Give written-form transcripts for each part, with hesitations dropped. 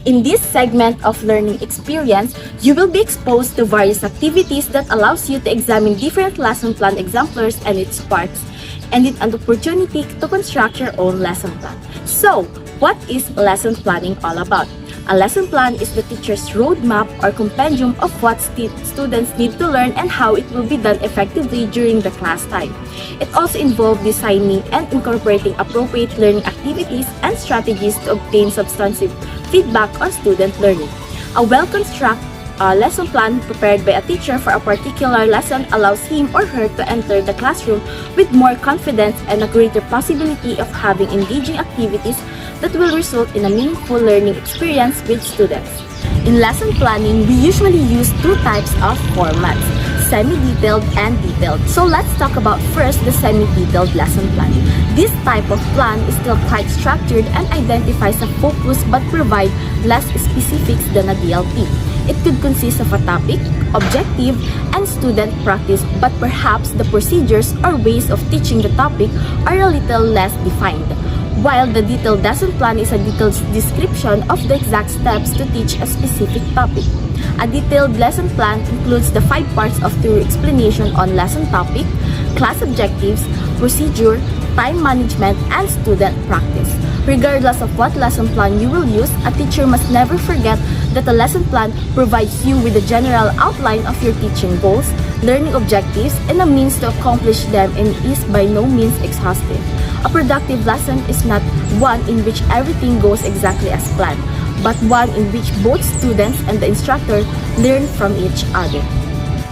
In this segment of learning experience, you will be exposed to various activities that allows you to examine different lesson plan exemplars and its parts, and an opportunity to construct your own lesson plan. So, what is lesson planning all about? A lesson plan is the teacher's roadmap or compendium of what students need to learn and how it will be done effectively during the class time. It also involves designing and incorporating appropriate learning activities and strategies to obtain substantive feedback on student learning. A well-constructed lesson plan prepared by a teacher for a particular lesson allows him or her to enter the classroom with more confidence and a greater possibility of having engaging activities that will result in a meaningful learning experience with students. In lesson planning, we usually use two types of formats, semi-detailed and detailed. So let's talk about first the semi-detailed lesson plan. This type of plan is still quite structured and identifies a focus but provide less specifics than a DLP. It could consist of a topic, objective, and student practice, but perhaps the procedures or ways of teaching the topic are a little less defined. While the detailed lesson plan is a detailed description of the exact steps to teach a specific topic. A detailed lesson plan includes the 5 parts of thorough explanation on lesson topic, class objectives, procedure, time management, and student practice. Regardless of what lesson plan you will use, a teacher must never forget that a lesson plan provides you with a general outline of your teaching goals, learning objectives, and a means to accomplish them and is by no means exhaustive. A productive lesson is not one in which everything goes exactly as planned, but one in which both students and the instructor learn from each other.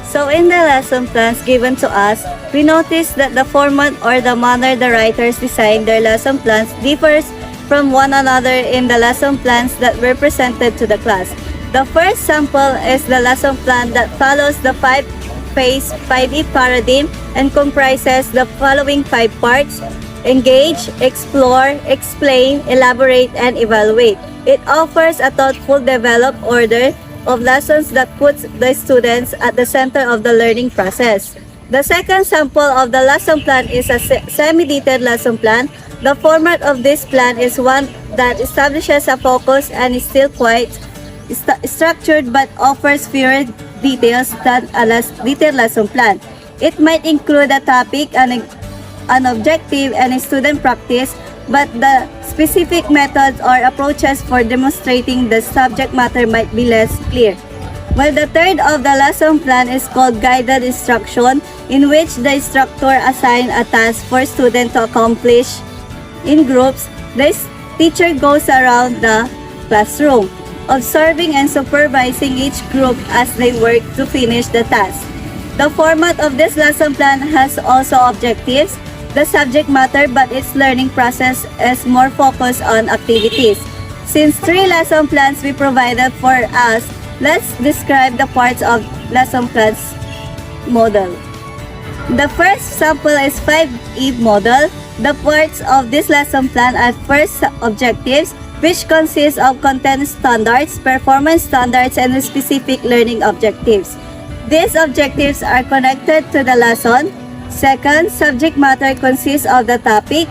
So in the lesson plans given to us, we notice that the format or the manner the writers design their lesson plans differs from one another in the lesson plans that were presented to the class. The first sample is the lesson plan that follows the 5-phase 5E paradigm and comprises the following 5 parts: engage, explore, explain, elaborate, and evaluate. It offers a thoughtful, developed order of lessons that puts the students at the center of the learning process. The second sample of the lesson plan is a semi-detailed lesson plan. The format of this plan is one that establishes a focus and is still quite structured but offers fewer details than a detailed lesson plan. It might include a topic, an objective, and a student practice, but the specific methods or approaches for demonstrating the subject matter might be less clear. While the third of the lesson plan is called guided instruction, in which the instructor assigns a task for students to accomplish in groups. This teacher goes around the classroom, observing and supervising each group as they work to finish the task. The format of this lesson plan has also objectives, the subject matter, but its learning process is more focused on activities. Since 3 lesson plans we provided for us, let's describe the parts of lesson plans model. The first sample is 5E model. The parts of this lesson plan are first objectives, which consist of content standards, performance standards, and specific learning objectives. These objectives are connected to the lesson. Second, subject matter consists of the topic,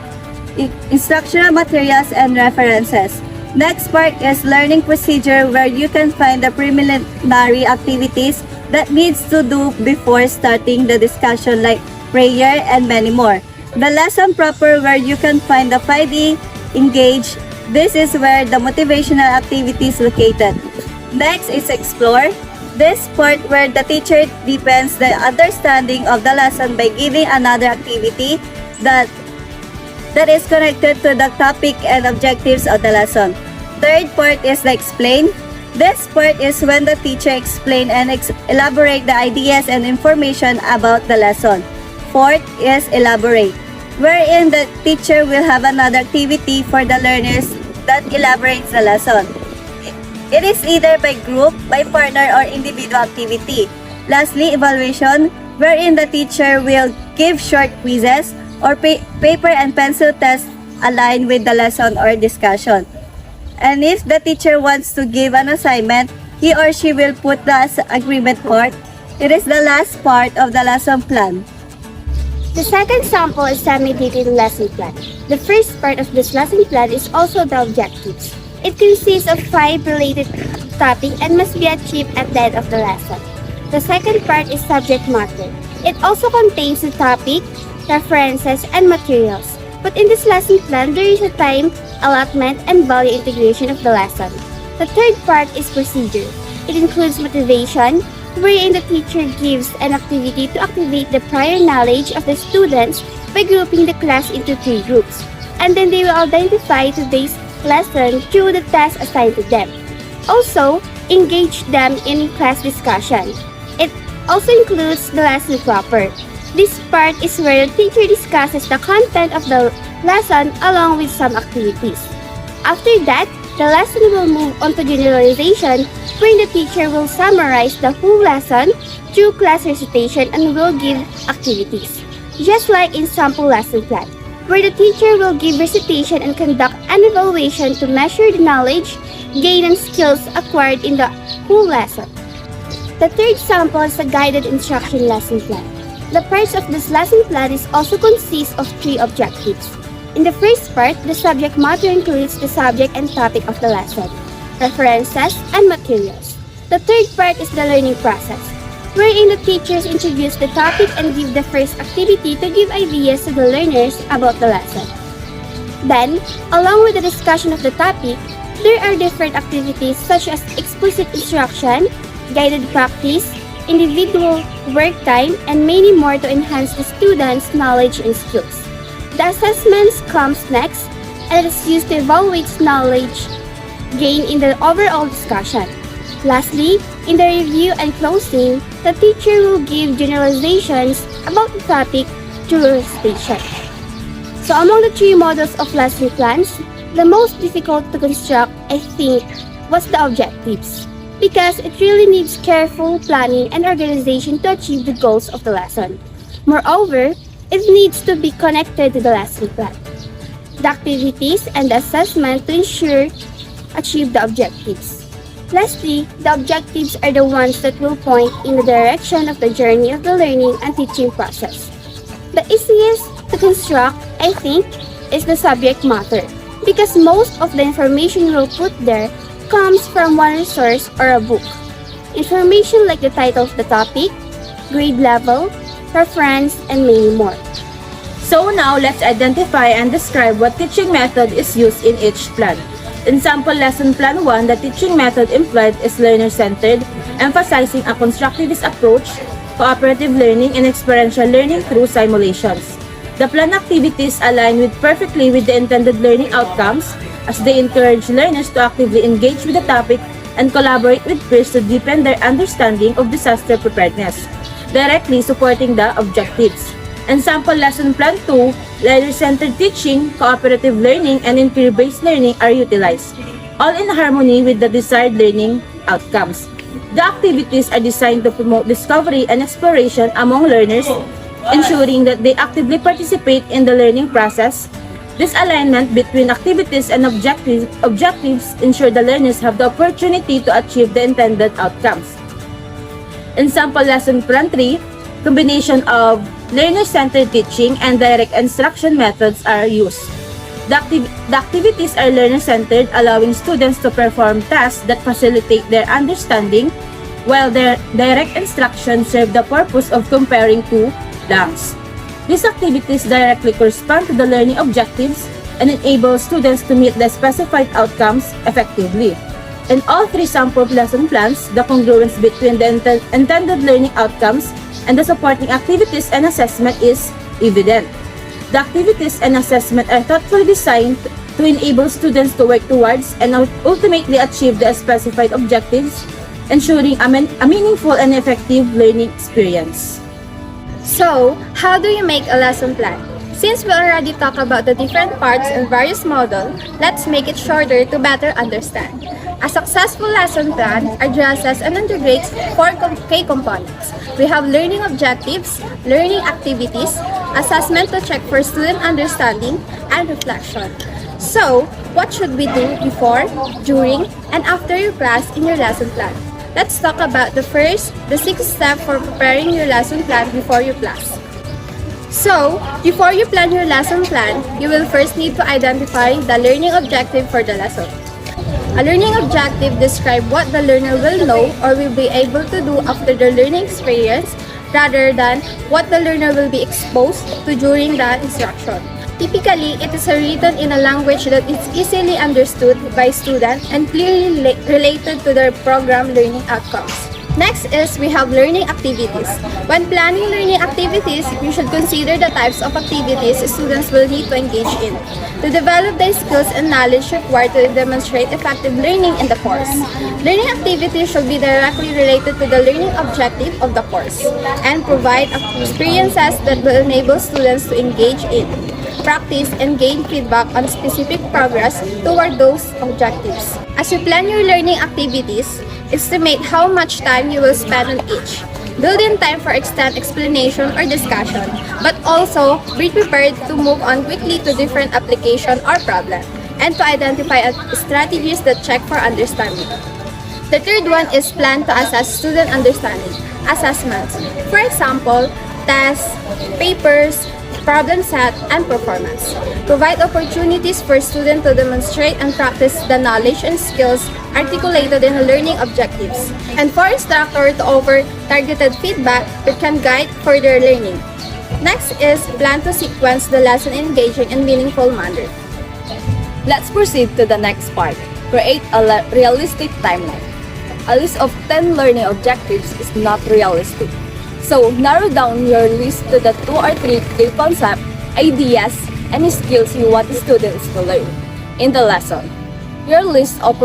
instructional materials, and references. Next part is learning procedure, where you can find the preliminary activities that needs to do before starting the discussion, like prayer and many more. The lesson proper, where you can find the 5E engage. This is where the motivational activity is located. Next is explore. This part where the teacher deepens the understanding of the lesson by giving another activity that is connected to the topic and objectives of the lesson. Third part is the explain. This part is when the teacher explain and elaborate the ideas and information about the lesson. Fourth is elaborate, wherein the teacher will have another activity for the learners that elaborates the lesson. It is either by group, by partner, or individual activity. Lastly, evaluation, wherein the teacher will give short quizzes or paper and pencil tests align with the lesson or discussion. And if the teacher wants to give an assignment, he or she will put the agreement part. It is the last part of the lesson plan. The second sample is semi-detailed lesson plan. The first part of this lesson plan is also the objectives. It consists of 5 related topics and must be achieved at the end of the lesson. The second part is subject matter. It also contains the topic, references, and materials. But in this lesson plan, there is a time allotment and value integration of the lesson. The third part is procedure. It includes motivation, wherein the teacher gives an activity to activate the prior knowledge of the students by grouping the class into 3 groups. And then they will identify today's lesson through the task assigned to them. Also, engage them in class discussion. It also includes the lesson proper. This part is where the teacher discusses the content of the lesson along with some activities. After that, the lesson will move on to generalization, where the teacher will summarize the whole lesson through class recitation and will give activities. Just like in sample lesson plan, where the teacher will give recitation and conduct an evaluation to measure the knowledge, gain, and skills acquired in the whole lesson. The third sample is a guided instruction lesson plan. The parts of this lesson plan is also consists of 3 objectives. In the first part, the subject matter includes the subject and topic of the lesson, references, and materials. The third part is the learning process, wherein the teachers introduce the topic and give the first activity to give ideas to the learners about the lesson. Then, along with the discussion of the topic, there are different activities such as explicit instruction, guided practice, individual work time, and many more to enhance the students' knowledge and skills. The assessments comes next, and it is used to evaluate knowledge gained in the overall discussion. Lastly, in the review and closing, the teacher will give generalizations about the topic through recitation. So among the 3 models of lesson plans, the most difficult to construct, I think, was the objectives, because it really needs careful planning and organization to achieve the goals of the lesson. Moreover, it needs to be connected to the lesson plan, the activities, and the assessment to ensure achieve the objectives. Lastly, the objectives are the ones that will point in the direction of the journey of the learning and teaching process. The easiest to construct, I think, is the subject matter, because most of the information we'll put there comes from one resource or a book. Information like the title of the topic, grade level, reference, and many more. So now, let's identify and describe what teaching method is used in each plan. In sample lesson plan 1, the teaching method employed is learner-centered, emphasizing a constructivist approach, cooperative learning, and experiential learning through simulations. The plan activities align perfectly with the intended learning outcomes, as they encourage learners to actively engage with the topic and collaborate with peers to deepen their understanding of disaster preparedness, directly supporting the objectives. In sample lesson plan 2, learner-centered teaching, cooperative learning, and peer-based learning are utilized, all in harmony with the desired learning outcomes. The activities are designed to promote discovery and exploration among learners, ensuring that they actively participate in the learning process. This alignment between activities and objectives ensure the learners have the opportunity to achieve the intended outcomes. In sample lesson plan 3, combination of learner-centered teaching and direct instruction methods are used. The activities are learner-centered, allowing students to perform tasks that facilitate their understanding, while their direct instruction serve the purpose of comparing 2 blanks. These activities directly correspond to the learning objectives and enable students to meet the specified outcomes effectively. In all 3 sample lesson plans, the congruence between the intended learning outcomes and the supporting activities and assessment is evident. The activities and assessment are thoughtfully designed to enable students to work towards and ultimately achieve the specified objectives, ensuring a meaningful and effective learning experience. So, how do you make a lesson plan? Since we already talked about the different parts and various models, let's make it shorter to better understand. A successful lesson plan addresses and integrates 4 key components. We have learning objectives, learning activities, assessment to check for student understanding, and reflection. So, what should we do before, during, and after your class in your lesson plan? Let's talk about the sixth step for preparing your lesson plan before your class. So, before you plan your lesson plan, you will first need to identify the learning objective for the lesson. A learning objective describes what the learner will know or will be able to do after the learning experience rather than what the learner will be exposed to during the instruction. Typically, it is written in a language that is easily understood by students and clearly related to their program learning outcomes. Next is we have learning activities. When planning learning activities, you should consider the types of activities students will need to engage in to develop the skills and knowledge required to demonstrate effective learning in the course. Learning activities should be directly related to the learning objective of the course and provide experiences that will enable students to engage in, practice, and gain feedback on specific progress toward those objectives. As you plan your learning activities, estimate how much time you will spend on each. Build in time for extended explanation or discussion, but also be prepared to move on quickly to different application or problem, and to identify strategies that check for understanding. The third one is plan to assess student understanding. Assessments. For example, tests, papers, problem set, and performance. Provide opportunities for students to demonstrate and practice the knowledge and skills articulated in the learning objectives, and for instructor to offer targeted feedback that can guide further learning. Next is plan to sequence the lesson in engaging and meaningful manner. Let's proceed to the next part. Create a realistic timeline. A list of 10 learning objectives is not realistic. So, narrow down your list to the 2 or 3 key concepts, ideas, and skills you want students to learn in the lesson. Your list of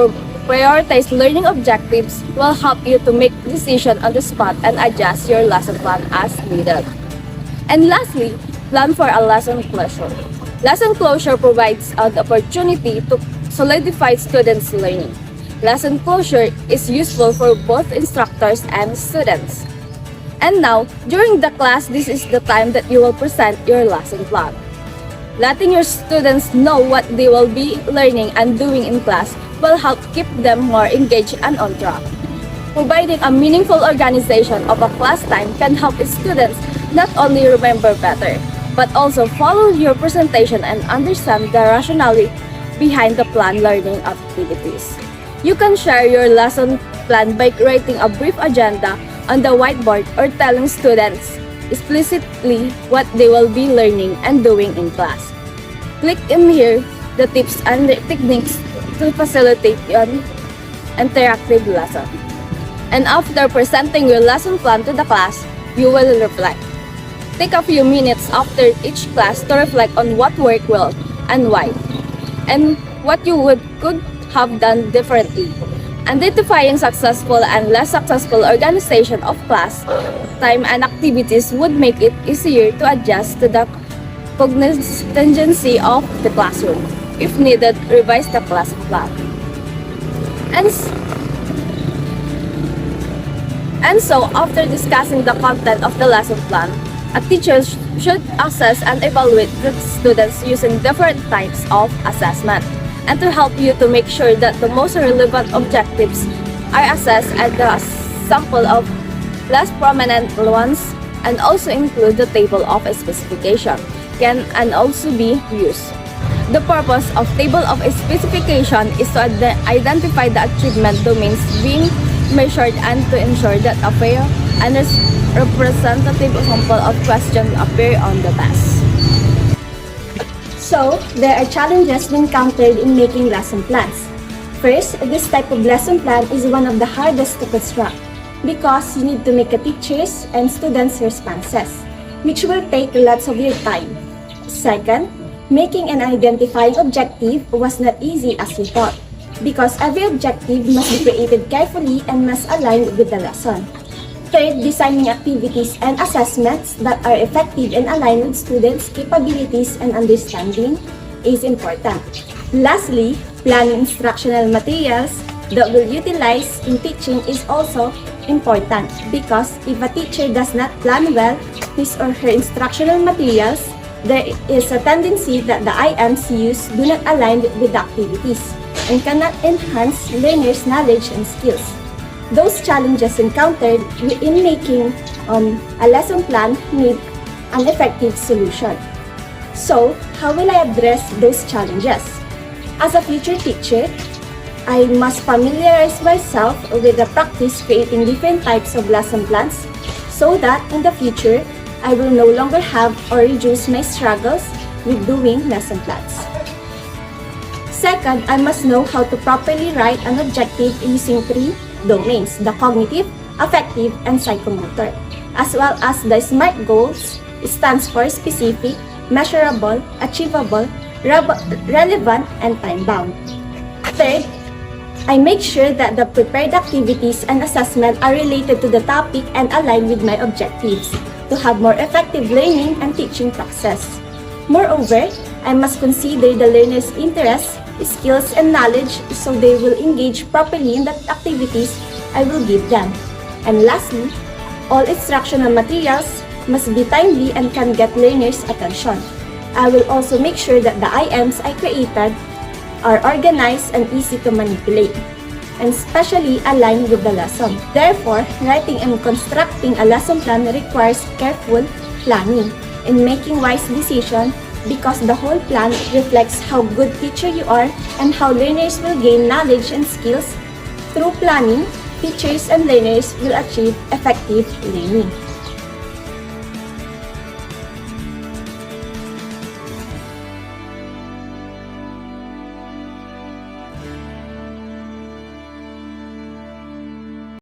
prioritized learning objectives will help you to make decisions on the spot and adjust your lesson plan as needed. And lastly, plan for a lesson closure. Lesson closure provides an opportunity to solidify students' learning. Lesson closure is useful for both instructors and students. And now, during the class, this is the time that you will present your lesson plan. Letting your students know what they will be learning and doing in class will help keep them more engaged and on track. Providing a meaningful organization of a class time can help students not only remember better, but also follow your presentation and understand the rationale behind the planned learning activities. You can share your lesson plan by creating a brief agenda on the whiteboard or telling students explicitly what they will be learning and doing in class. Click in here the tips and the techniques to facilitate an interactive lesson. And after presenting your lesson plan to the class, you will reflect. Take a few minutes after each class to reflect on what worked well and why, and what you could have done differently. Identifying successful and less successful organization of class time and activities would make it easier to adjust to the contingency of the classroom. If needed, revise the class plan. And so, after discussing the content of the lesson plan, a teacher should assess and evaluate the students using different types of assessment, and to help you to make sure that the most relevant objectives are assessed and the sample of less prominent ones, and also include the table of specification can and also be used. The purpose of table of specification is to identify the achievement domains being measured and to ensure that a fair and representative sample of questions appear on the test. So, there are challenges encountered in making lesson plans. First, this type of lesson plan is one of the hardest to construct because you need to make a teacher's and students' responses, which will take lots of your time. Second, making and identifying objective was not easy as you thought because every objective must be created carefully and must align with the lesson. Third, designing activities and assessments that are effective and aligned with students' capabilities and understanding is important. Lastly, planning instructional materials that will utilize in teaching is also important because if a teacher does not plan well his or her instructional materials, there is a tendency that the IMs used do not align with the activities and cannot enhance learners' knowledge and skills. Those challenges encountered in making a lesson plan need an effective solution. So, how will I address those challenges? As a future teacher, I must familiarize myself with the practice creating different types of lesson plans so that in the future, I will no longer have or reduce my struggles with doing lesson plans. Second, I must know how to properly write an objective using 3 domains, the cognitive, affective, and psychomotor, as well as the SMART goals. It stands for specific, measurable, achievable, relevant, and time-bound. Third, I make sure that the prepared activities and assessment are related to the topic and align with my objectives to have more effective learning and teaching process. Moreover, I must consider the learner's interests, skills, and knowledge so they will engage properly in the activities I will give them. And lastly, all instructional materials must be timely and can get learners' attention. I will also make sure that the IMs I created are organized and easy to manipulate, and especially aligned with the lesson. Therefore, writing and constructing a lesson plan requires careful planning and making wise decisions because the whole plan reflects how good teacher you are and how learners will gain knowledge and skills. Through planning, teachers and learners will achieve effective learning.